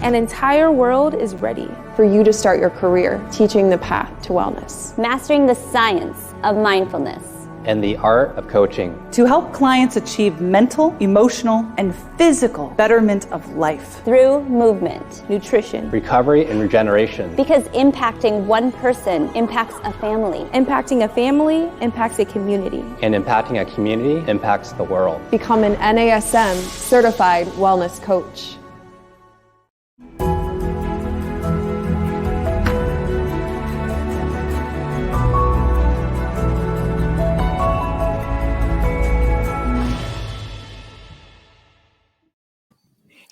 An entire world is ready for you to start your career teaching the path to wellness. Mastering the science of mindfulness. And the art of coaching. To help clients achieve mental, emotional, and physical betterment of life. Through movement, nutrition, recovery, and regeneration. Because impacting one person impacts a family. Impacting a family impacts a community. And impacting a community impacts the world. Become an NASM certified wellness coach.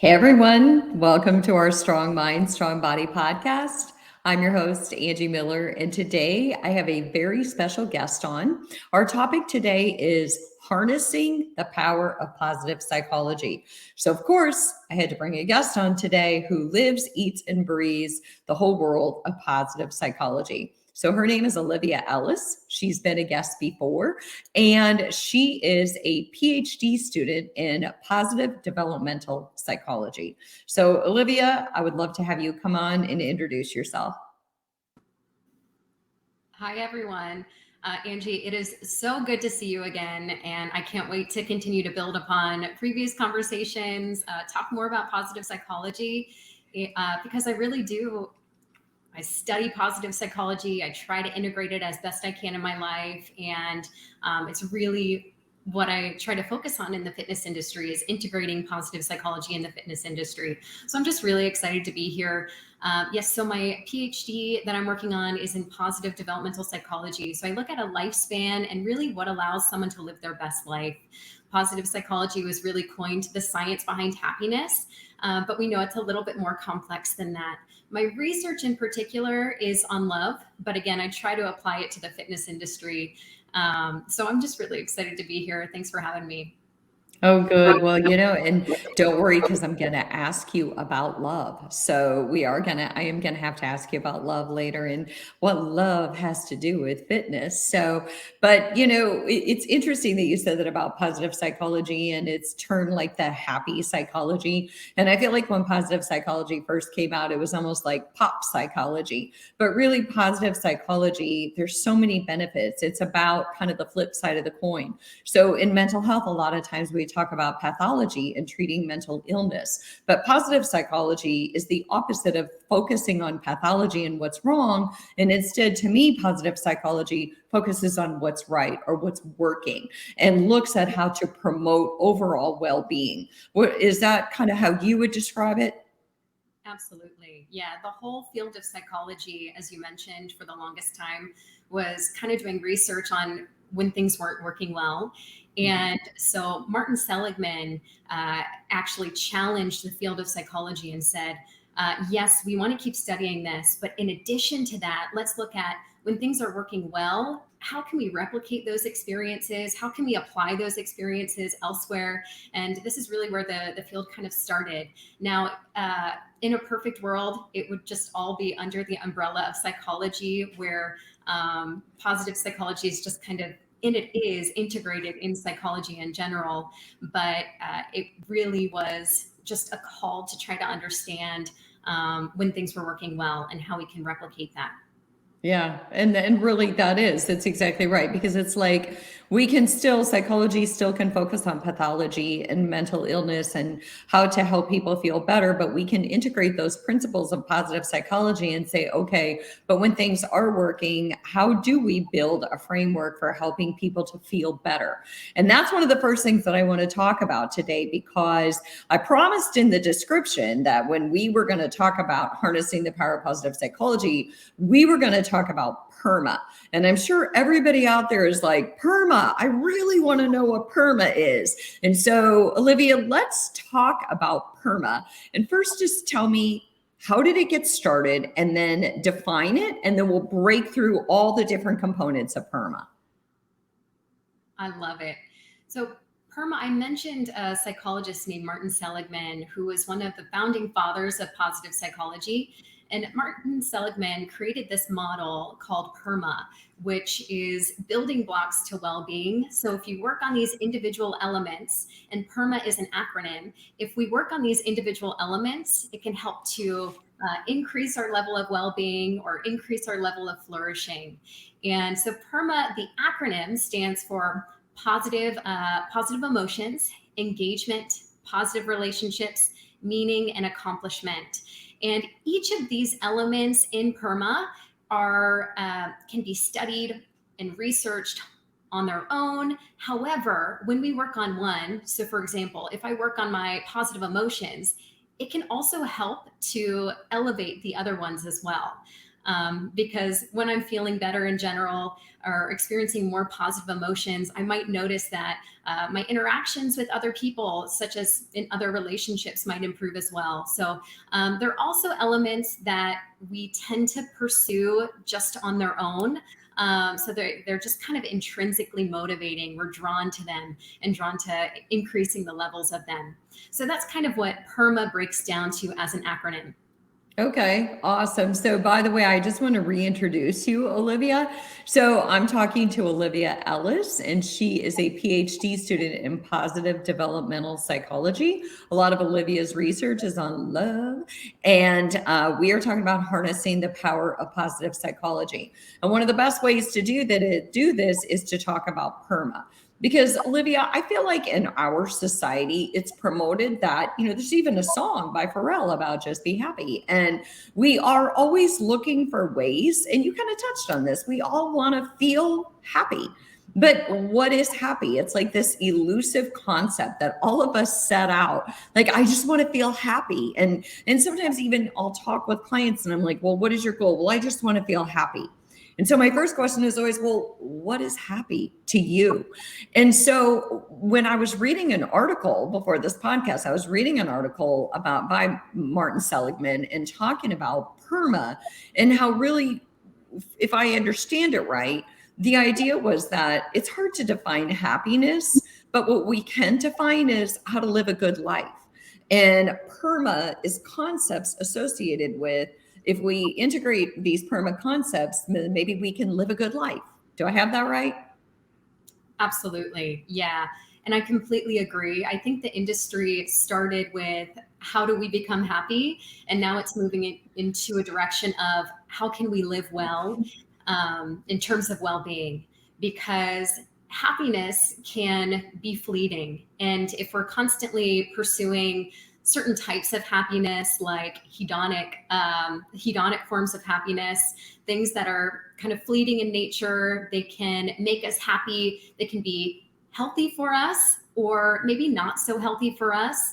Hey everyone, welcome to our Strong Mind, Strong Body podcast. I'm your host, Angie Miller, and today I have a very special guest on. Our topic today is harnessing the power of positive psychology. So of course, I had to bring a guest on today who lives, eats, and breathes the whole world of positive psychology. So her name is Olivia Ellis. She's been a guest before, and she is a PhD student in positive developmental psychology. So Olivia, I would love to have you come on and introduce yourself. Hi, everyone. Angie, it is so good to see you again, and I can't wait to continue to build upon previous conversations, talk more about positive psychology, because I really do. I study positive psychology. I try to integrate it as best I can in my life. And it's really what I try to focus on in the fitness industry is integrating positive psychology in the fitness industry. So I'm just really excited to be here. So my PhD that I'm working on is in positive developmental psychology. So I look at a lifespan and really what allows someone to live their best life. Positive psychology was really coined the science behind happiness, but we know it's a little bit more complex than that. My research in particular is on love, but again, I try to apply it to the fitness industry. So I'm just really excited to be here. Thanks for having me. Oh, good. Well, and don't worry, because I'm going to ask you about love. So I am going to have to ask you about love later and what love has to do with fitness. So, but it's interesting that you said that about positive psychology and it's termed like the happy psychology. And I feel like when positive psychology first came out, it was almost like pop psychology, but really positive psychology, there's so many benefits. It's about kind of the flip side of the coin. So in mental health, a lot of times we talk about pathology and treating mental illness, but positive psychology is the opposite of focusing on pathology and what's wrong. And instead, to me, positive psychology focuses on what's right or what's working and looks at how to promote overall well-being. Is that kind of how you would describe it? Absolutely. Yeah. The whole field of psychology, as you mentioned, for the longest time was kind of doing research on when things weren't working well. And so Martin Seligman actually challenged the field of psychology and said, yes, we want to keep studying this, but in addition to that, let's look at when things are working well, how can we replicate those experiences? How can we apply those experiences elsewhere? And this is really where the field kind of started. Now, in a perfect world, it would just all be under the umbrella of psychology, where positive psychology is just kind of is integrated in psychology in general, but it really was just a call to try to understand when things were working well and how we can replicate that. Yeah. And really that's exactly right. Because it's like psychology still can focus on pathology and mental illness and how to help people feel better, but we can integrate those principles of positive psychology and say, okay, but when things are working, how do we build a framework for helping people to feel better? And that's one of the first things that I want to talk about today, because I promised in the description that when we were going to talk about harnessing the power of positive psychology, we were going to talk about PERMA. And I'm sure everybody out there is like, PERMA, I really want to know what PERMA is. And so, Olivia, let's talk about PERMA. And first, just tell me, how did it get started? And then define it. And then we'll break through all the different components of PERMA. I love it. So PERMA, I mentioned a psychologist named Martin Seligman, who was one of the founding fathers of positive psychology. And Martin Seligman created this model called PERMA, which is building blocks to well-being. So if you work on these individual elements, and PERMA is an acronym, if we work on these individual elements, it can help to increase our level of well-being or increase our level of flourishing. And so PERMA, the acronym, stands for positive emotions, engagement, positive relationships, meaning, and accomplishment. And each of these elements in PERMA can be studied and researched on their own. However, when we work on one, so for example, if I work on my positive emotions, it can also help to elevate the other ones as well. Because when I'm feeling better in general or experiencing more positive emotions, I might notice that my interactions with other people, such as in other relationships, might improve as well. So there are also elements that we tend to pursue just on their own. So they're just kind of intrinsically motivating. We're drawn to them and drawn to increasing the levels of them. So that's kind of what PERMA breaks down to as an acronym. Okay, awesome. So by the way, I just want to reintroduce you, Olivia. So I'm talking to Olivia Ellis, and she is a PhD student in positive developmental psychology. A lot of Olivia's research is on love, and we are talking about harnessing the power of positive psychology. And one of the best ways to do this is to talk about PERMA. Because Olivia, I feel like in our society, it's promoted that, there's even a song by Pharrell about just be happy. And we are always looking for ways, and you kind of touched on this, we all want to feel happy. But what is happy? It's like this elusive concept that all of us set out. Like, I just want to feel happy. And sometimes even I'll talk with clients and I'm like, well, what is your goal? Well, I just want to feel happy. And so my first question is always, well, what is happy to you? And so when I was reading an article before this podcast, I was reading an article by Martin Seligman and talking about PERMA and how really, if I understand it right, the idea was that it's hard to define happiness, but what we can define is how to live a good life. And PERMA is concepts associated with, if we integrate these PERMA concepts, maybe we can live a good life. Do I have that right? Absolutely. Yeah. And I completely agree. I think the industry started with how do we become happy? And now it's moving into a direction of how can we live well in terms of well-being, because happiness can be fleeting. And if we're constantly pursuing certain types of happiness, like hedonic forms of happiness, things that are kind of fleeting in nature, they can make us happy. They can be healthy for us, or maybe not so healthy for us.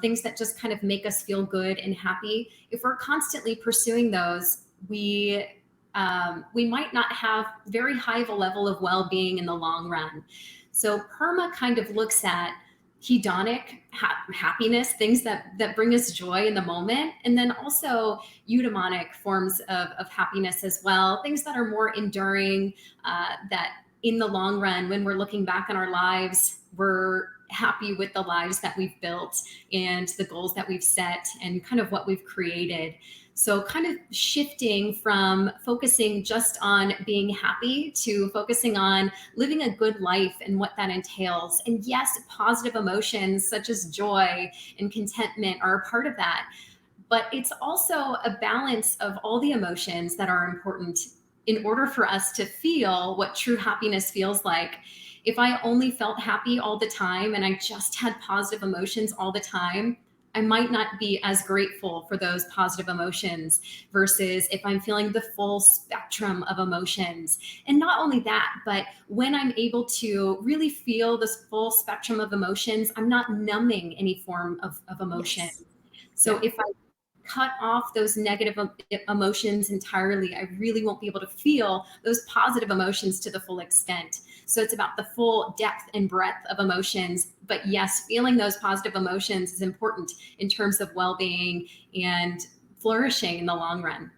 Things that just kind of make us feel good and happy. If we're constantly pursuing those, we might not have very high of a level of well-being in the long run. So PERMA kind of looks at hedonic happiness, things that bring us joy in the moment, and then also eudaimonic forms of happiness as well, things that are more enduring, that in the long run, when we're looking back on our lives, we're happy with the lives that we've built and the goals that we've set and kind of what we've created. So kind of shifting from focusing just on being happy to focusing on living a good life and what that entails. And yes, positive emotions such as joy and contentment are a part of that. But it's also a balance of all the emotions that are important in order for us to feel what true happiness feels like. If I only felt happy all the time and I just had positive emotions all the time, I might not be as grateful for those positive emotions versus if I'm feeling the full spectrum of emotions. And not only that, but when I'm able to really feel this full spectrum of emotions, I'm not numbing any form of emotion. Yes. So if I cut off those negative emotions entirely, I really won't be able to feel those positive emotions to the full extent. So it's about the full depth and breadth of emotions. But yes, feeling those positive emotions is important in terms of well-being and flourishing in the long run.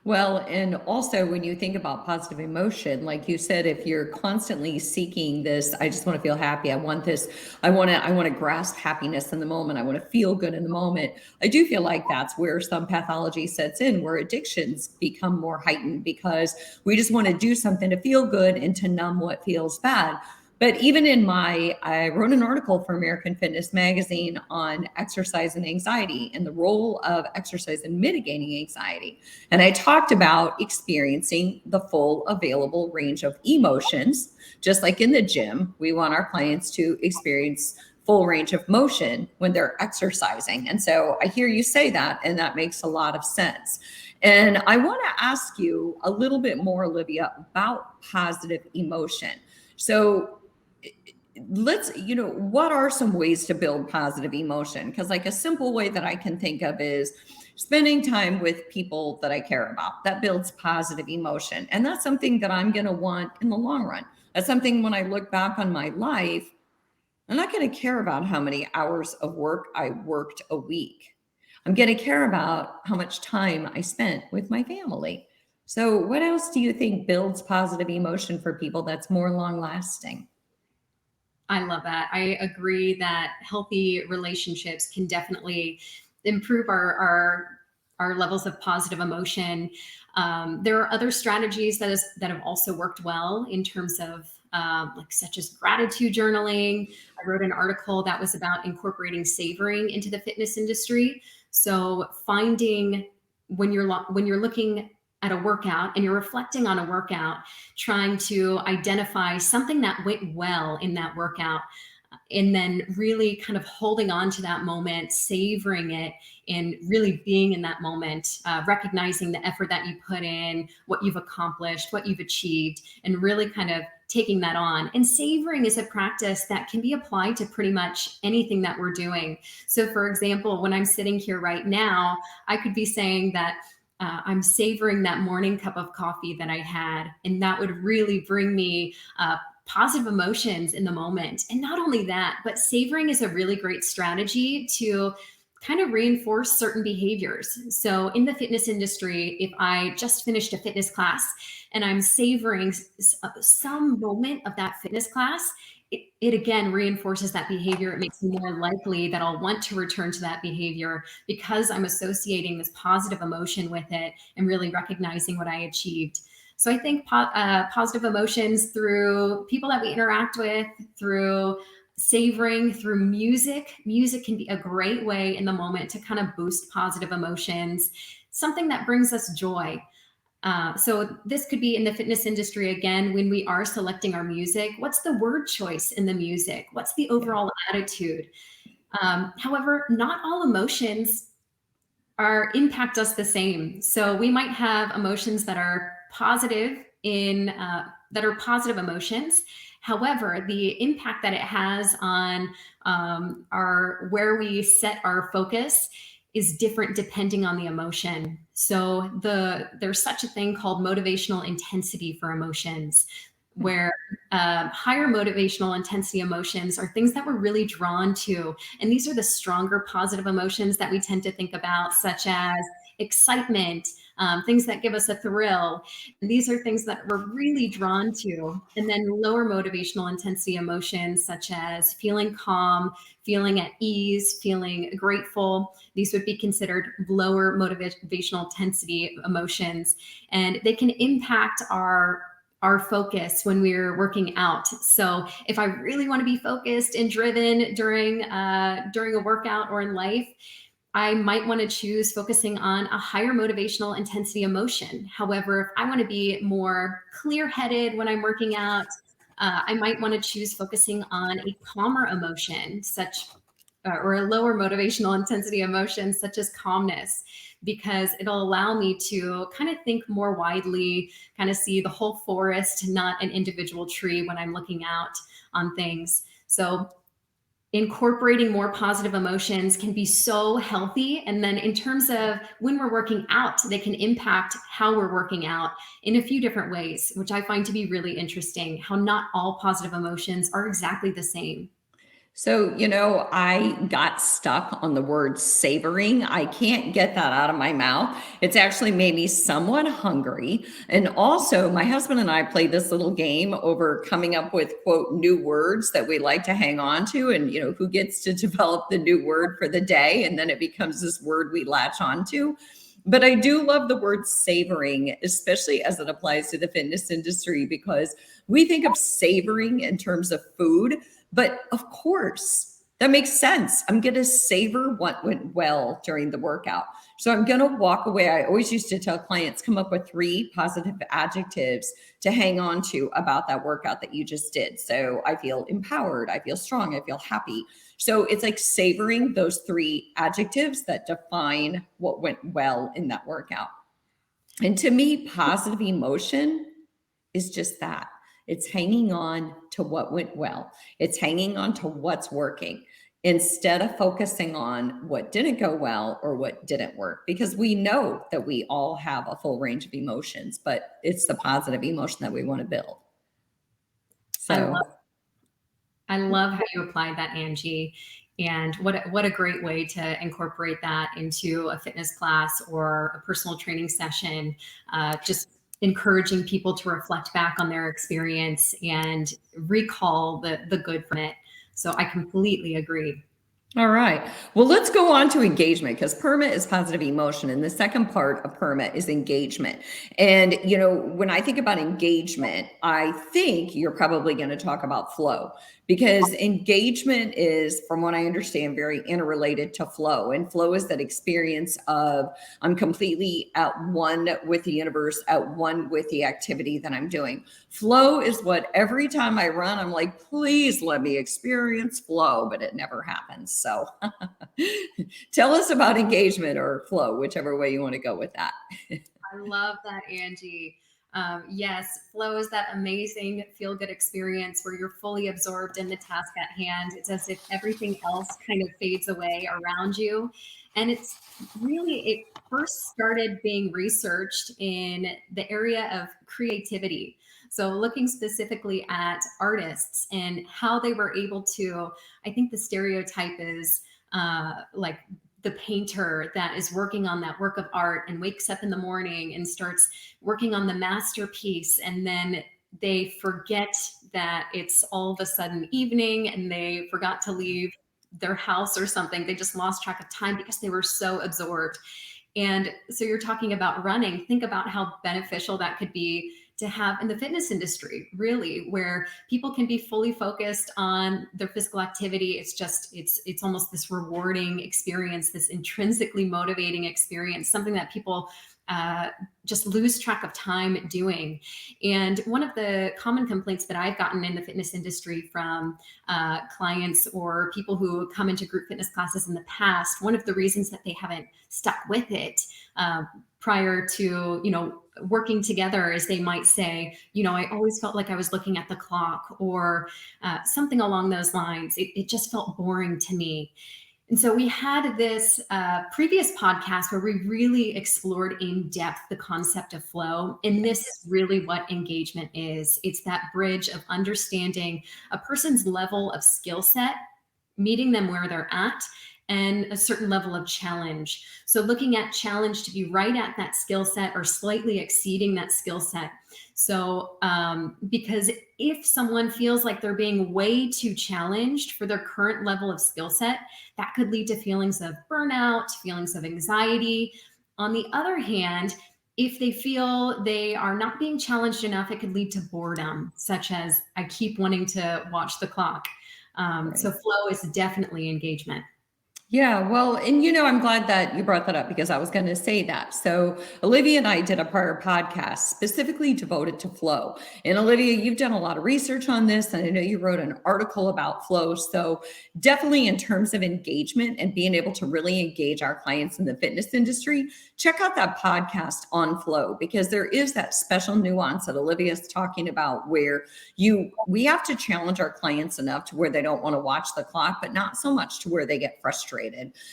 Well, and also when you think about positive emotion, like you said, if you're constantly seeking this, I just want to feel happy. I want this. I want to grasp happiness in the moment. I want to feel good in the moment. I do feel like that's where some pathology sets in, where addictions become more heightened because we just want to do something to feel good and to numb what feels bad. But even I wrote an article for American Fitness Magazine on exercise and anxiety and the role of exercise in mitigating anxiety. And I talked about experiencing the full available range of emotions. Just like in the gym, we want our clients to experience full range of motion when they're exercising. And so I hear you say that, and that makes a lot of sense. And I want to ask you a little bit more, Olivia, about positive emotion. So what are some ways to build positive emotion? Because like a simple way that I can think of is spending time with people that I care about. That builds positive emotion. And that's something that I'm going to want in the long run. That's something when I look back on my life, I'm not going to care about how many hours of work I worked a week. I'm going to care about how much time I spent with my family. So what else do you think builds positive emotion for people that's more long lasting? I love that. I agree that healthy relationships can definitely improve our levels of positive emotion. There are other strategies that have also worked well in terms of such as gratitude journaling. I wrote an article that was about incorporating savoring into the fitness industry. So finding when you're looking at a workout and you're reflecting on a workout, trying to identify something that went well in that workout, and then really kind of holding on to that moment, savoring it, and really being in that moment, recognizing the effort that you put in, what you've accomplished, what you've achieved, and really kind of taking that on. And savoring is a practice that can be applied to pretty much anything that we're doing. So for example, when I'm sitting here right now, I could be saying that I'm savoring that morning cup of coffee that I had, and that would really bring me positive emotions in the moment. And not only that, but savoring is a really great strategy to kind of reinforce certain behaviors. So in the fitness industry, if I just finished a fitness class and I'm savoring some moment of that fitness class, it again reinforces that behavior. It makes me more likely that I'll want to return to that behavior because I'm associating this positive emotion with it and really recognizing what I achieved. So I think positive emotions through people that we interact with, through savoring, through music. Music can be a great way in the moment to kind of boost positive emotions, something that brings us joy. So this could be in the fitness industry again, when we are selecting our music, what's the word choice in the music? What's the overall attitude? However, not all emotions impact us the same. So we might have emotions that are positive that are positive emotions. However, the impact that it has on where we set our focus is different depending on the emotion. So there's such a thing called motivational intensity for emotions, where higher motivational intensity emotions are things that we're really drawn to. And these are the stronger positive emotions that we tend to think about, such as excitement, things that give us a thrill. And these are things that we're really drawn to. And then lower motivational intensity emotions, such as feeling calm, feeling at ease, feeling grateful. These would be considered lower motivational intensity emotions. And they can impact our focus when we're working out. So if I really want to be focused and driven during a workout or in life, I might want to choose focusing on a higher motivational intensity emotion. However, if I want to be more clear-headed when I'm working out, I might want to choose focusing on a calmer emotion, or a lower motivational intensity emotion, such as calmness, because it'll allow me to kind of think more widely, kind of see the whole forest, not an individual tree when I'm looking out on things. So incorporating more positive emotions can be so healthy. And then in terms of when we're working out, they can impact how we're working out in a few different ways, which I find to be really interesting, how not all positive emotions are exactly the same. So, I got stuck on the word savoring. I can't get that out of my mouth. It's actually made me somewhat hungry. And also, my husband and I played this little game over coming up with, quote, new words that we like to hang on to. And, who gets to develop the new word for the day. And then it becomes this word we latch onto. But I do love the word savoring, especially as it applies to the fitness industry, because we think of savoring in terms of food. But of course, that makes sense. I'm going to savor what went well during the workout. So I'm going to walk away. I always used to tell clients, come up with 3 positive adjectives to hang on to about that workout that you just did. So I feel empowered, I feel strong, I feel happy. So it's like savoring those 3 adjectives that define what went well in that workout. And to me, positive emotion is just that. It's hanging on to what went well. It's hanging on to what's working instead of focusing on what didn't go well or what didn't work, because we know that we all have a full range of emotions, but it's the positive emotion that we want to build. So I love how you applied that, Angie. And what a great way to incorporate that into a fitness class or a personal training session. Just encouraging people to reflect back on their experience and recall the good from it. So I completely agree. All right. Well, let's go on to engagement, because PERMA is positive emotion. And the second part of PERMA is engagement. And, when I think about engagement, I think you're probably going to talk about flow, because engagement is, from what I understand, very interrelated to flow. And flow is that experience of I'm completely at one with the universe, at one with the activity that I'm doing. Flow is what every time I run, I'm like, please let me experience flow, but it never happens. So tell us about engagement or flow, whichever way you want to go with that. I love that, Angie. Yes, flow is that amazing feel-good experience where you're fully absorbed in the task at hand. It's as if everything else kind of fades away around you. And it first started being researched in the area of creativity. So looking specifically at artists and how they were able to, I think the stereotype is like the painter that is working on that work of art and wakes up in the morning and starts working on the masterpiece, and then they forget that it's all of a sudden evening and they forgot to leave their house or something. They just lost track of time because they were so absorbed. And so you're talking about running. Think about how beneficial that could be to have in the fitness industry, really, where people can be fully focused on their physical activity. It's almost this rewarding experience, this intrinsically motivating experience, something that people just lose track of time doing. And one of the common complaints that I've gotten in the fitness industry from clients or people who come into group fitness classes in the past, one of the reasons that they haven't stuck with it prior to, working together is they might say, I always felt like I was looking at the clock, or something along those lines. It just felt boring to me. And so we had this previous podcast where we really explored in depth the concept of flow. And this is really what engagement is. It's that bridge of understanding a person's level of skill set, meeting them where they're at, and a certain level of challenge. So looking at challenge to be right at that skill set or slightly exceeding that skill set. So because if someone feels like they're being way too challenged for their current level of skill set, that could lead to feelings of burnout, feelings of anxiety. On the other hand, if they feel they are not being challenged enough, it could lead to boredom, such as I keep wanting to watch the clock. Right. So flow is definitely engagement. Yeah, well, and I'm glad that you brought that up, because I was going to say that. So Olivia and I did a prior podcast specifically devoted to flow. And Olivia, you've done a lot of research on this, and I know you wrote an article about flow. So definitely in terms of engagement and being able to really engage our clients in the fitness industry, check out that podcast on flow, because there is that special nuance that Olivia is talking about where we have to challenge our clients enough to where they don't want to watch the clock, but not so much to where they get frustrated.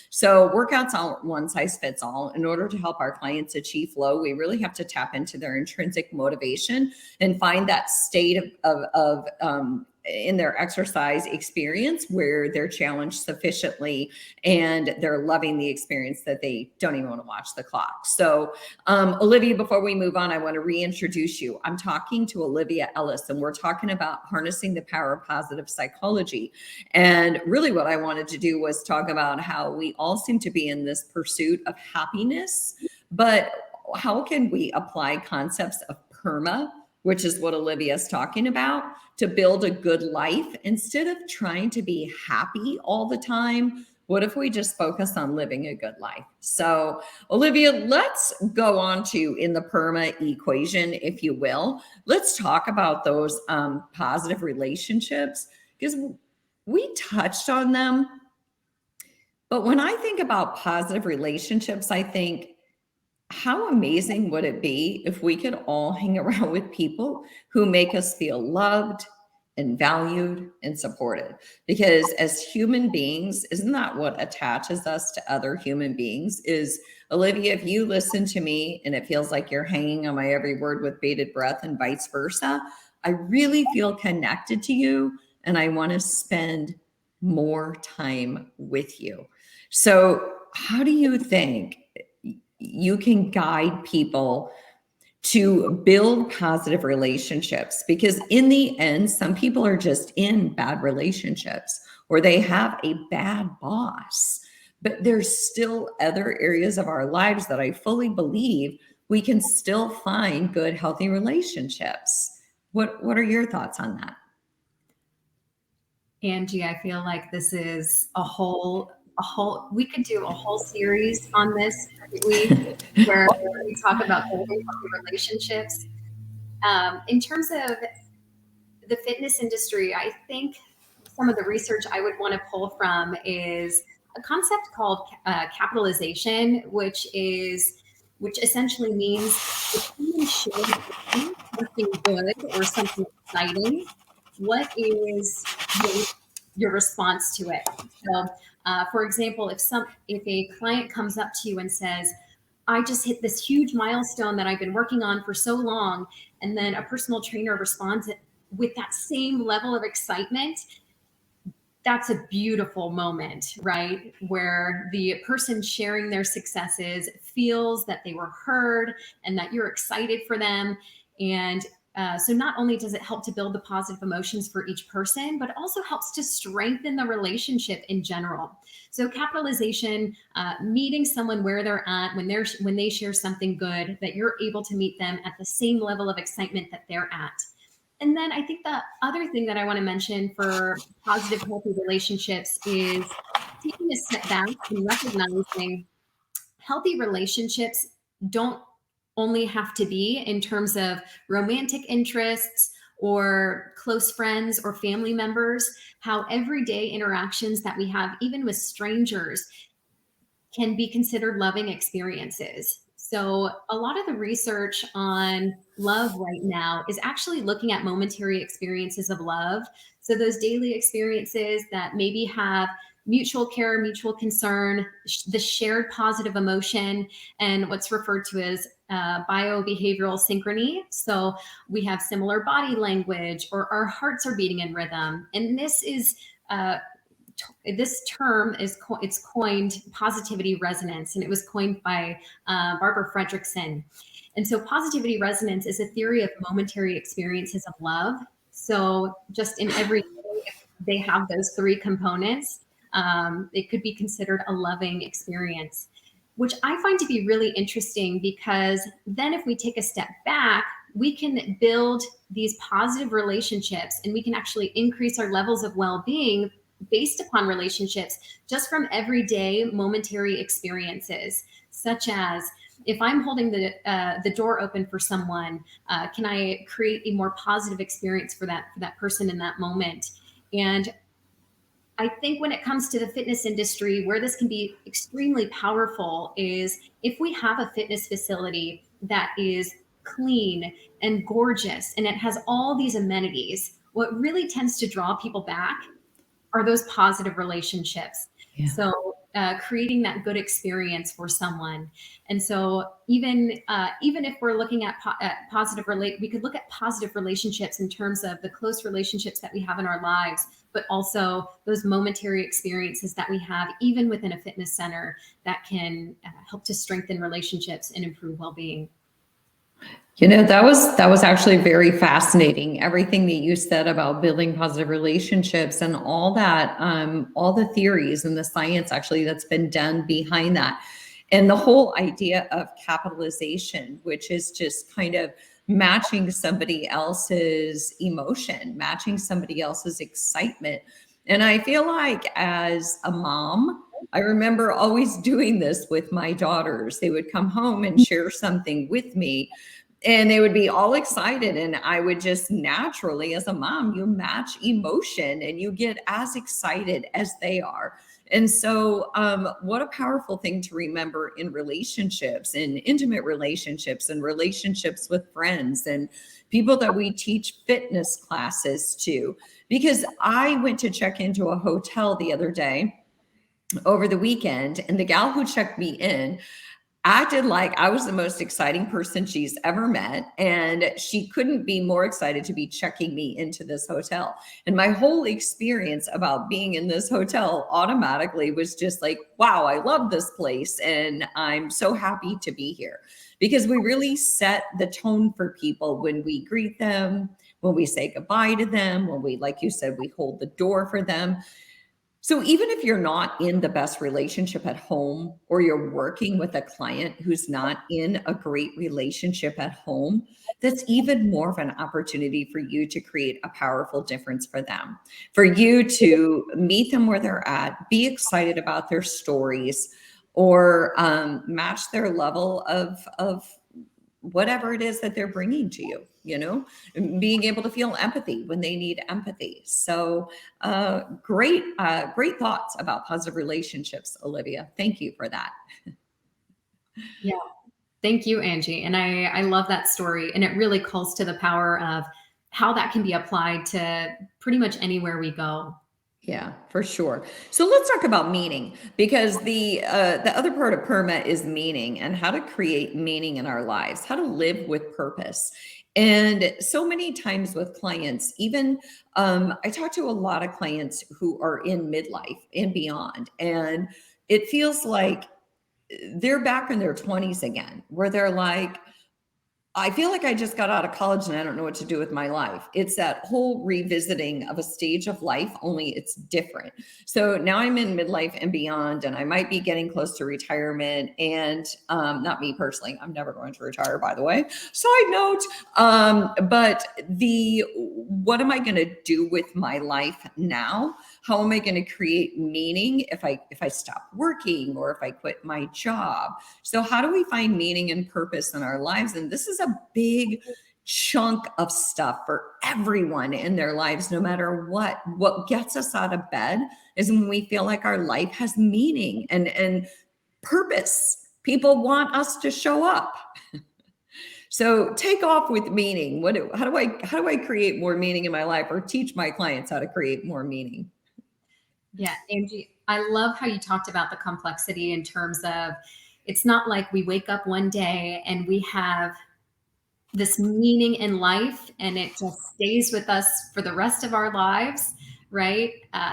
So workouts aren't one size fits all. In order to help our clients achieve flow, we really have to tap into their intrinsic motivation and find that state of in their exercise experience where they're challenged sufficiently and they're loving the experience that they don't even want to watch the clock. So Olivia, before we move on, I want to reintroduce you. I'm talking to Olivia Ellis, and we're talking about harnessing the power of positive psychology. And really what I wanted to do was talk about how we all seem to be in this pursuit of happiness, but how can we apply concepts of PERMA, which is what Olivia's talking about, to build a good life instead of trying to be happy all the time? What if we just focus on living a good life? So Olivia, let's go on to, in the PERMA equation, if you will, let's talk about those positive relationships, because we touched on them. But when I think about positive relationships, I think, how amazing would it be if we could all hang around with people who make us feel loved and valued and supported? Because as human beings, isn't that what attaches us to other human beings? Is, Olivia, if you listen to me and it feels like you're hanging on my every word with bated breath and vice versa, I really feel connected to you and I want to spend more time with you. So how do you think you can guide people to build positive relationships? Because in the end, some people are just in bad relationships or they have a bad boss, but there's still other areas of our lives that I fully believe we can still find good, healthy relationships. What are your thoughts on that? Angie, I feel like this is we could do a whole series on this where we talk about building healthy relationships. In terms of the fitness industry, I think some of the research I would want to pull from is a concept called capitalization, which essentially means if someone shares something good or something exciting, what is your response to it? So, for example, if a client comes up to you and says, I just hit this huge milestone that I've been working on for so long, and then a personal trainer responds with that same level of excitement, that's a beautiful moment, right? Where the person sharing their successes feels that they were heard and that you're excited for them. And so not only does it help to build the positive emotions for each person, but also helps to strengthen the relationship in general. So capitalization, meeting someone where they're at when they share something good, that you're able to meet them at the same level of excitement that they're at. And then I think the other thing that I want to mention for positive, healthy relationships is taking a step back and recognizing healthy relationships don't only have to be in terms of romantic interests or close friends or family members. How everyday interactions that we have, even with strangers, can be considered loving experiences. So a lot of the research on love right now is actually looking at momentary experiences of love. So those daily experiences that maybe have mutual care, mutual concern, the shared positive emotion, and what's referred to as biobehavioral synchrony. So we have similar body language, or our hearts are beating in rhythm. And this term it's coined positivity resonance, and it was coined by Barbara Fredrickson. And so positivity resonance is a theory of momentary experiences of love. So just in every day, if they have those three components, it could be considered a loving experience, which I find to be really interesting, because then if we take a step back, we can build these positive relationships and we can actually increase our levels of well-being based upon relationships just from everyday momentary experiences, such as if I'm holding the door open for someone, can I create a more positive experience for that person in that moment? And I think when it comes to the fitness industry, where this can be extremely powerful is if we have a fitness facility that is clean and gorgeous and it has all these amenities, what really tends to draw people back are those positive relationships. Yeah. So creating that good experience for someone. And so even if we're looking at we could look at positive relationships in terms of the close relationships that we have in our lives, but also those momentary experiences that we have even within a fitness center that can help to strengthen relationships and improve well-being. That was actually very fascinating. Everything that you said about building positive relationships and all that, all the theories and the science actually that's been done behind that. And the whole idea of capitalization, which is just kind of matching somebody else's emotion, matching somebody else's excitement. And I feel like as a mom, I remember always doing this with my daughters. They would come home and share something with me, and they would be all excited. And I would just naturally, as a mom, you match emotion and you get as excited as they are. And so what a powerful thing to remember in relationships, in intimate relationships and relationships with friends and people that we teach fitness classes to. Because I went to check into a hotel the other day over the weekend, and the gal who checked me in acted like I was the most exciting person she's ever met. And she couldn't be more excited to be checking me into this hotel. And my whole experience about being in this hotel automatically was just like, wow, I love this place. And I'm so happy to be here, because we really set the tone for people when we greet them, when we say goodbye to them, when we, like you said, we hold the door for them. So even if you're not in the best relationship at home, or you're working with a client who's not in a great relationship at home, that's even more of an opportunity for you to create a powerful difference for them, for you to meet them where they're at, be excited about their stories, or match their level of whatever it is that they're bringing to you, being able to feel empathy when they need empathy. So great thoughts about positive relationships, Olivia. Thank you for that. Yeah. Thank you, Angie. And I love that story. And it really calls to the power of how that can be applied to pretty much anywhere we go. Yeah, for sure. So let's talk about meaning, because the other part of PERMA is meaning, and how to create meaning in our lives, how to live with purpose. And so many times with clients, even I talk to a lot of clients who are in midlife and beyond, and it feels like they're back in their 20s again, where they're like, I feel like I just got out of college and I don't know what to do with my life. It's that whole revisiting of a stage of life, only it's different. So now I'm in midlife and beyond, and I might be getting close to retirement. And not me personally, I'm never going to retire, by the way. Side note. But what am I going to do with my life now? How am I going to create meaning if I stop working, or if I quit my job? So how do we find meaning and purpose in our lives? And this is a big chunk of stuff for everyone in their lives, no matter what. What gets us out of bed is when we feel like our life has meaning and purpose. People want us to show up. So take off with meaning. How do I create more meaning in my life, or teach my clients how to create more meaning? Yeah, Angie, I love how you talked about the complexity in terms of, it's not like we wake up one day and we have this meaning in life and it just stays with us for the rest of our lives, right?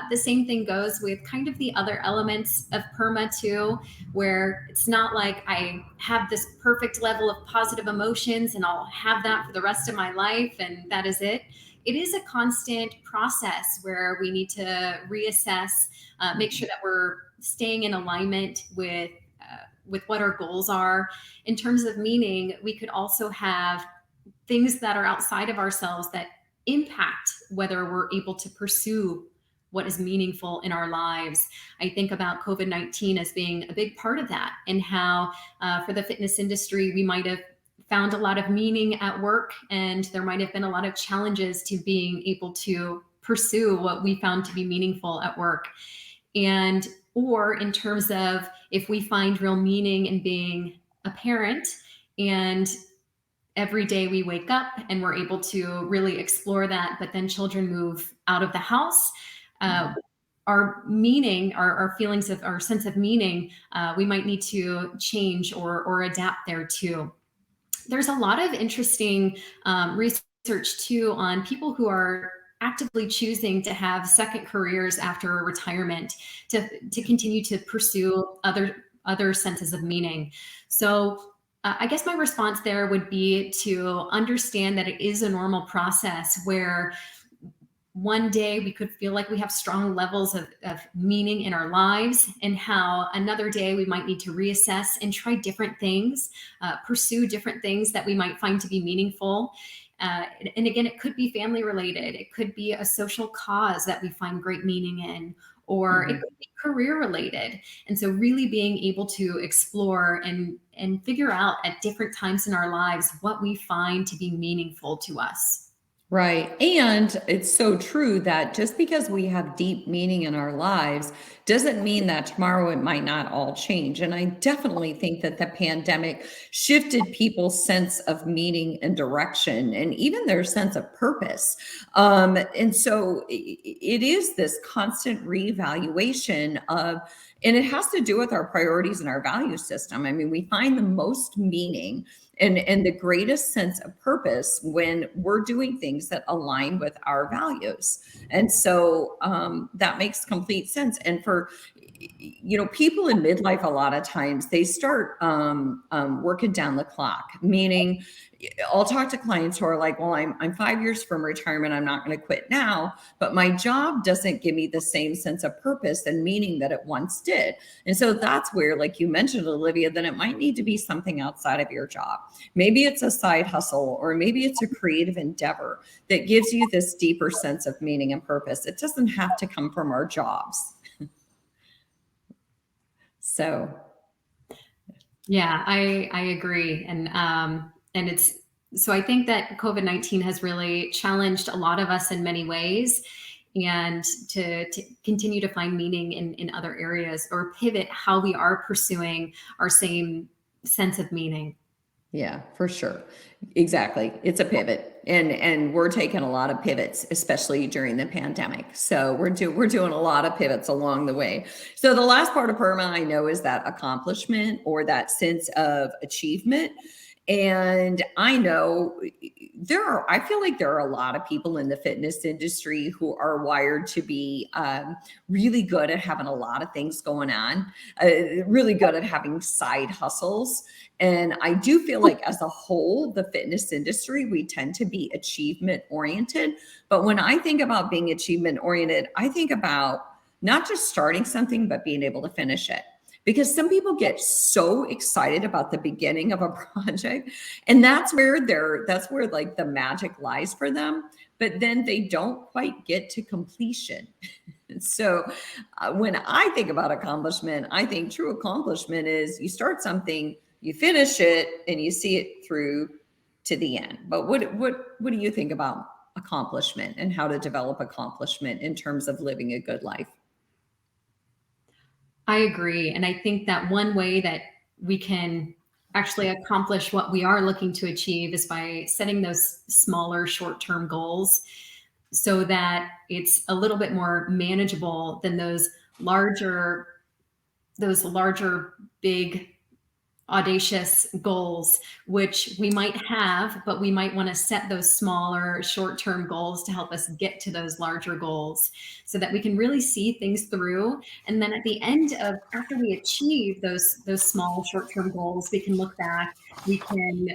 The same thing goes with kind of the other elements of PERMA too, where it's not like I have this perfect level of positive emotions and I'll have that for the rest of my life and that is it. It is a constant process where we need to reassess, make sure that we're staying in alignment with what our goals are. In terms of meaning, we could also have things that are outside of ourselves that impact whether we're able to pursue what is meaningful in our lives. I think about COVID-19 as being a big part of that, and how for the fitness industry, we might have found a lot of meaning at work, and there might have been a lot of challenges to being able to pursue what we found to be meaningful at work. And or in terms of, if we find real meaning in being a parent, and every day we wake up and we're able to really explore that, but then children move out of the house, our meaning, our feelings of our sense of meaning, we might need to change or adapt there too. There's a lot of interesting research too on people who are actively choosing to have second careers after retirement to continue to pursue other senses of meaning. So I guess my response there would be to understand that it is a normal process where one day we could feel like we have strong levels of meaning in our lives, and how another day we might need to reassess and try different things, pursue different things that we might find to be meaningful. And again, it could be family related. It could be a social cause that we find great meaning in, or it could be career related. And so really being able to explore and figure out at different times in our lives what we find to be meaningful to us. Right. And it's so true that just because we have deep meaning in our lives doesn't mean that tomorrow it might not all change. And I definitely think that the pandemic shifted people's sense of meaning and direction, and even their sense of purpose. And so it is this constant reevaluation of, and it has to do with our priorities and our value system. I mean, we find the most meaning and the greatest sense of purpose when we're doing things that align with our values. And so that makes complete sense. And for, people in midlife, a lot of times they start working down the clock, meaning I'll talk to clients who are like, well, I'm 5 years from retirement. I'm not going to quit now, but my job doesn't give me the same sense of purpose and meaning that it once did. And so that's where, like you mentioned, Olivia, then it might need to be something outside of your job. Maybe it's a side hustle, or maybe it's a creative endeavor that gives you this deeper sense of meaning and purpose. It doesn't have to come from our jobs. So. Yeah, I agree. And it's, so I think that COVID-19 has really challenged a lot of us in many ways, and to continue to find meaning in other areas, or pivot how we are pursuing our same sense of meaning. Yeah, for sure. Exactly. It's a pivot, and we're taking a lot of pivots, especially during the pandemic. So we're doing a lot of pivots along the way. So the last part of PERMA I know is that accomplishment, or that sense of achievement. And I know I feel like there are a lot of people in the fitness industry who are wired to be really good at having a lot of things going on, really good at having side hustles. And I do feel like as a whole, the fitness industry, we tend to be achievement oriented. But when I think about being achievement oriented, I think about not just starting something, but being able to finish it. Because some people get so excited about the beginning of a project, and that's where like the magic lies for them, but then they don't quite get to completion. So when I think about accomplishment, I think true accomplishment is you start something, you finish it, and you see it through to the end. But what do you think about accomplishment and how to develop accomplishment in terms of living a good life? I agree. And I think that one way that we can actually accomplish what we are looking to achieve is by setting those smaller short-term goals, so that it's a little bit more manageable than those larger, big, audacious goals, which we might have, but we might want to set those smaller short-term goals to help us get to those larger goals, so that we can really see things through. And then at the end of, after we achieve those small short-term goals, we can look back, we can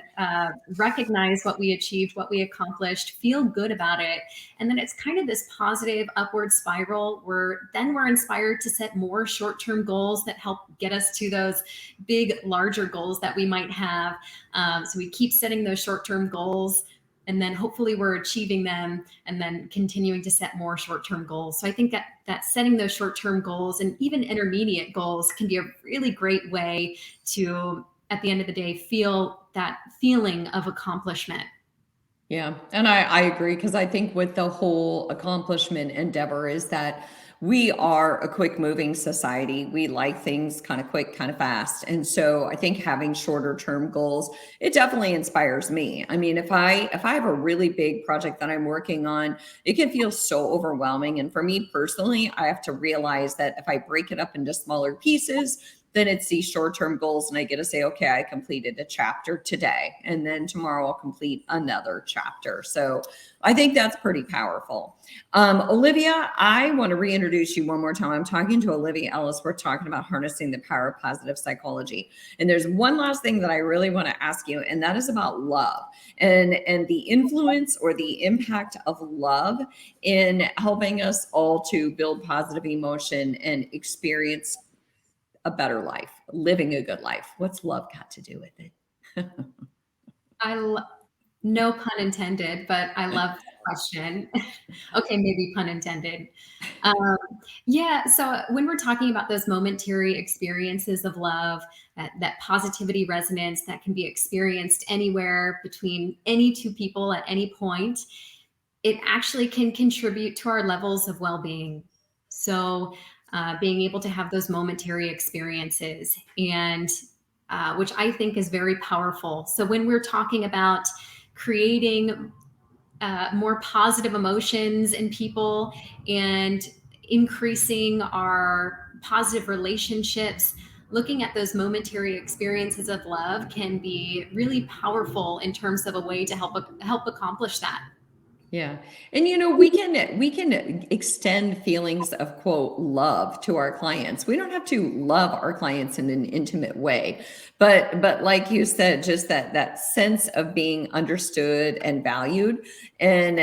recognize what we achieved, what we accomplished, feel good about it. And then it's kind of this positive upward spiral where then we're inspired to set more short-term goals that help get us to those big, larger goals that we might have. So we keep setting those short-term goals, and then hopefully we're achieving them, and then continuing to set more short-term goals. So I think that setting those short-term goals and even intermediate goals can be a really great way to, at the end of the day, feel that feeling of accomplishment. Yeah. And I agree, because I think with the whole accomplishment endeavor is that we are a quick moving society. We like things kind of quick, kind of fast. And so I think having shorter term goals, it definitely inspires me. I mean, if I have a really big project that I'm working on, it can feel so overwhelming. And for me personally, I have to realize that if I break it up into smaller pieces, then it's these short-term goals, and I get to say, okay, I completed a chapter today, and then tomorrow I'll complete another chapter. So I think that's pretty powerful. Olivia, I want to reintroduce you one more time. I'm talking to Olivia Ellis. We're talking about harnessing the power of positive psychology. And there's one last thing that I really want to ask you, and that is about love and the influence or the impact of love in helping us all to build positive emotion and experience a better life, living a good life. What's love got to do with it? No pun intended, but I love the question. Okay, maybe pun intended. Yeah, so when we're talking about those momentary experiences of love, that positivity resonance that can be experienced anywhere between any two people at any point, it actually can contribute to our levels of well-being. So being able to have those momentary experiences, and which I think is very powerful. So when we're talking about creating more positive emotions in people and increasing our positive relationships, looking at those momentary experiences of love can be really powerful in terms of a way to help accomplish that. Yeah. And we can extend feelings of quote love to our clients. We don't have to love our clients in an intimate way, but like you said, just that sense of being understood and valued and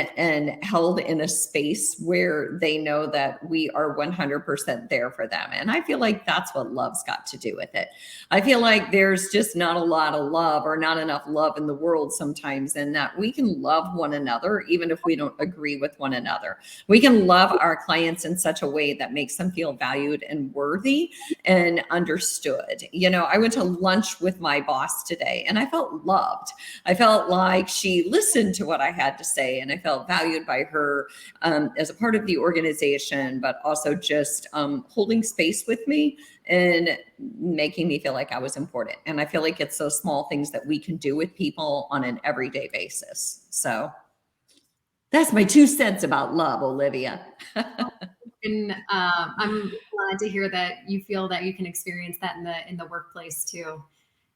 held in a space where they know that we are 100% there for them. And I feel like that's what love's got to do with it. I feel like there's just not a lot of love or not enough love in the world sometimes, and that we can love one another even if we don't agree with one another. We can love our clients in such a way that makes them feel valued and worthy and understood. I went to lunch with my boss today and I felt loved. I felt like she listened to what I had to say, and I felt valued by her as a part of the organization, but also just holding space with me and making me feel like I was important. And I feel like it's those small things that we can do with people on an everyday basis. So that's my 2 cents about love, Olivia. And I'm glad to hear that you feel that you can experience that in the workplace too.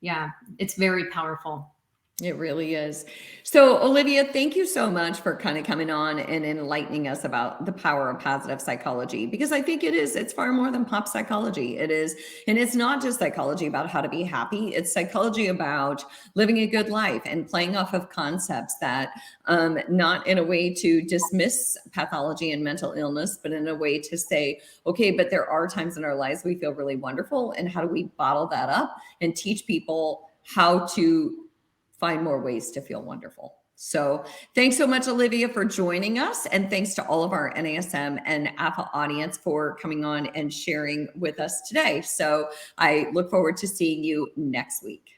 Yeah, it's very powerful. It really is. So, Olivia, thank you so much for kind of coming on and enlightening us about the power of positive psychology, because I think it's far more than pop psychology. It is. And it's not just psychology about how to be happy. It's psychology about living a good life and playing off of concepts that not in a way to dismiss pathology and mental illness, but in a way to say, okay, but there are times in our lives we feel really wonderful. And how do we bottle that up and teach people how to find more ways to feel wonderful? So thanks so much, Olivia, for joining us. And thanks to all of our NASM and AFAA audience for coming on and sharing with us today. So I look forward to seeing you next week.